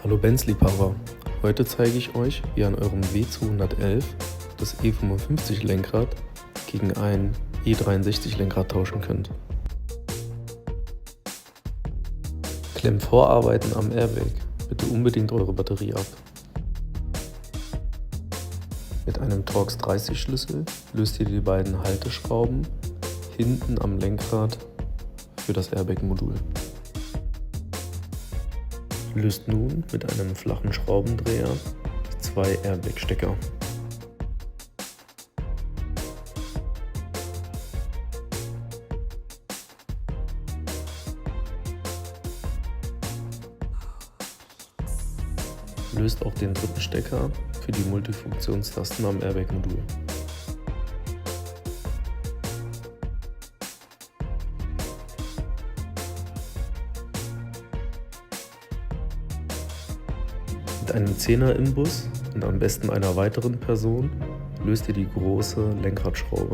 Hallo Benz-Liebhaber, heute zeige ich euch, wie ihr an eurem W211 das E55 Lenkrad gegen ein E63 Lenkrad tauschen könnt. Klemmt Vorarbeiten am Airbag bitte unbedingt eure Batterie ab. Mit einem Torx 30 Schlüssel löst ihr die beiden Halteschrauben hinten am Lenkrad für das Airbag-Modul. Löst nun mit einem flachen Schraubendreher die zwei Airbag-Stecker. Löst auch den dritten Stecker für die Multifunktionstasten am Airbag-Modul. Mit einem 10er Imbus und am besten einer weiteren Person löst ihr die große Lenkradschraube.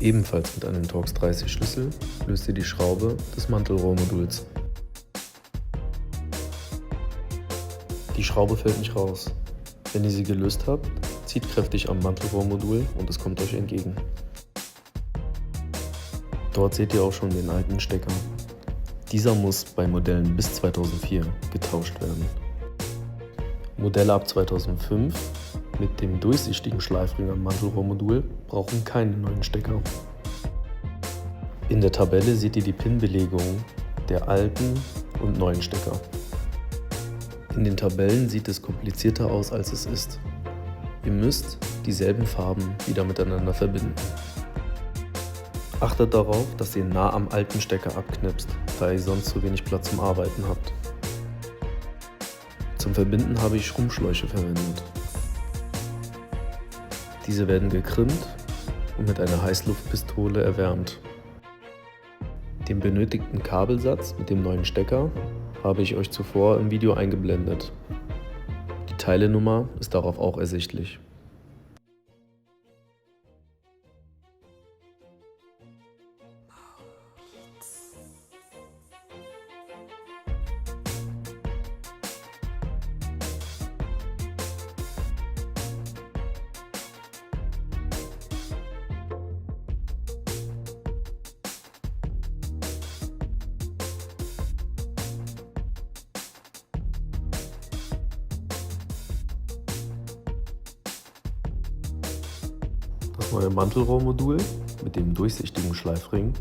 Ebenfalls mit einem Torx 30 Schlüssel löst ihr die Schraube des Mantelrohrmoduls. Die Schraube fällt nicht raus. Wenn ihr sie gelöst habt, zieht kräftig am Mantelrohrmodul und es kommt euch entgegen. Dort seht ihr auch schon den alten Stecker. Dieser muss bei Modellen bis 2004 getauscht werden. Modelle ab 2005 mit dem durchsichtigen Schleifring am Mantelrohrmodul brauchen keinen neuen Stecker. In der Tabelle seht ihr die Pin-Belegung der alten und neuen Stecker. In den Tabellen sieht es komplizierter aus, als es ist. Ihr müsst dieselben Farben wieder miteinander verbinden. Achtet darauf, dass ihr nah am alten Stecker abknipst, da ihr sonst zu wenig Platz zum Arbeiten habt. Zum Verbinden habe ich Schrumpfschläuche verwendet. Diese werden gekrimmt und mit einer Heißluftpistole erwärmt. Den benötigten Kabelsatz mit dem neuen Stecker habe ich euch zuvor im Video eingeblendet. Die Teilenummer ist darauf auch ersichtlich. Das neue Mantelrohrmodul mit dem durchsichtigen Schleifring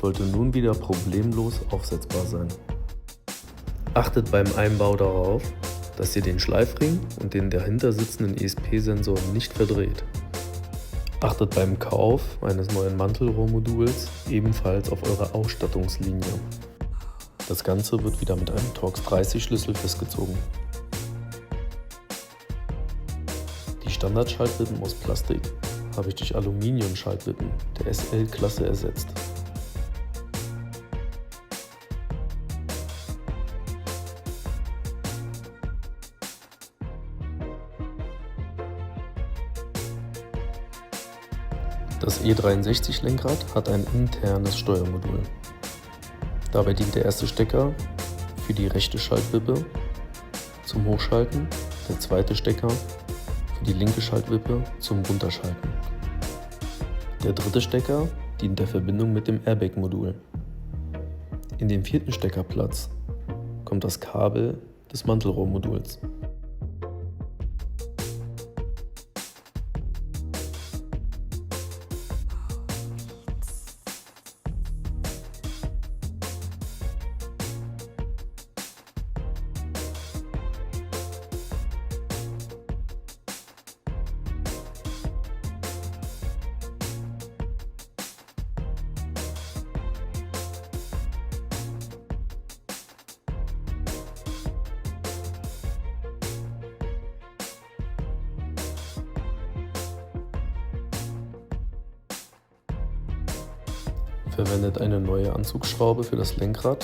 sollte nun wieder problemlos aufsetzbar sein. Achtet beim Einbau darauf, dass ihr den Schleifring und den dahinter sitzenden ESP-Sensor nicht verdreht. Achtet beim Kauf eines neuen Mantelrohrmoduls ebenfalls auf eure Ausstattungslinie. Das Ganze wird wieder mit einem Torx 30 Schlüssel festgezogen. Die Standardschaltwippen aus Plastik habe ich durch Aluminium-Schaltwippen der SL-Klasse ersetzt. Das E63-Lenkrad hat ein internes Steuermodul. Dabei dient der erste Stecker für die rechte Schaltwippe zum Hochschalten, der zweite Stecker für die linke Schaltwippe zum Runterschalten. Der dritte Stecker dient der Verbindung mit dem Airbag-Modul. In den vierten Steckerplatz kommt das Kabel des Mantelrohrmoduls. Verwendet eine neue Anzugsschraube für das Lenkrad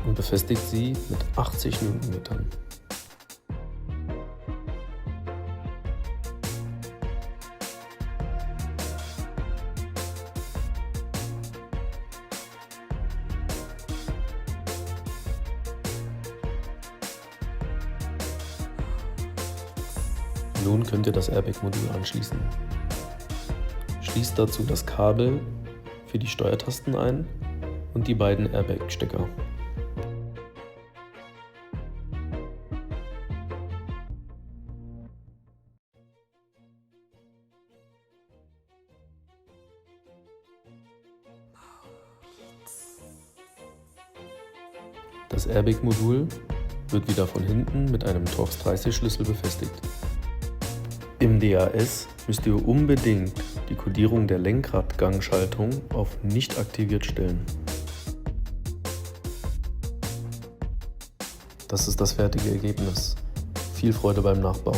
und befestigt sie mit 80 Newtonmetern. Nun könnt ihr das Airbag-Modul anschließen. Schließt dazu das Kabel für die Steuertasten ein und die beiden Airbag-Stecker. Das Airbag-Modul wird wieder von hinten mit einem Torx 30 Schlüssel befestigt. Im DAS müsst ihr unbedingt die Kodierung der Lenkradgangschaltung auf nicht aktiviert stellen. Das ist das fertige Ergebnis. Viel Freude beim Nachbau.